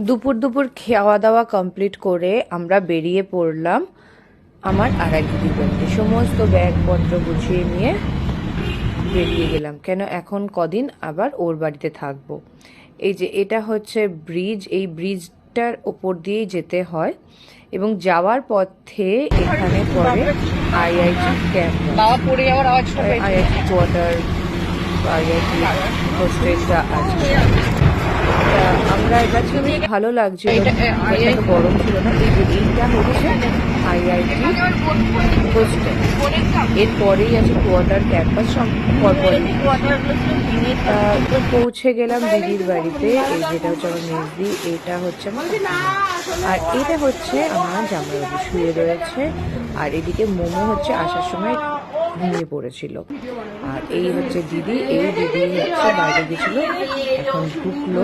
দুপুর দুপুর খাওয়া দাওয়া কমপ্লিট করে আমরা বেরিয়ে পড়লাম আমার আর এক দিদির বাড়িতে। সমস্ত ব্যাগপত্র গুছিয়ে নিয়ে বেরিয়ে গেলাম, কেন এখন কদিন আবার ওর বাড়িতে থাকবো। এই যে এটা হচ্ছে ব্রিজ, এই ব্রিজটার ওপর দিয়েই যেতে হয় এবং যাওয়ার পথে এখানে পড়ে IIT campus, IIT quarter, IIT হোস্টেলটা আছে। আমরা এটা ছিল, ভালো লাগছিল, গরম ছিল না। এইটা হচ্ছে আইআইটি হোস্টেল, এরপরেই আছে কোয়ার্টার ক্যাম্পাস। তো পৌঁছে গেলাম দিদির বাড়িতে। এই যেটা হচ্ছে আমার মেজদি, এটা হচ্ছে আমার, আর এটা হচ্ছে আমার জামাইবাবু শুয়ে রয়েছে, আর এদিকে মোমো হচ্ছে আসার সময় ঘুমিয়ে পড়েছিল। আর এই হচ্ছে দিদি, এই দিদি হচ্ছে বাইরে গেছিল, এখন ঢুকলো।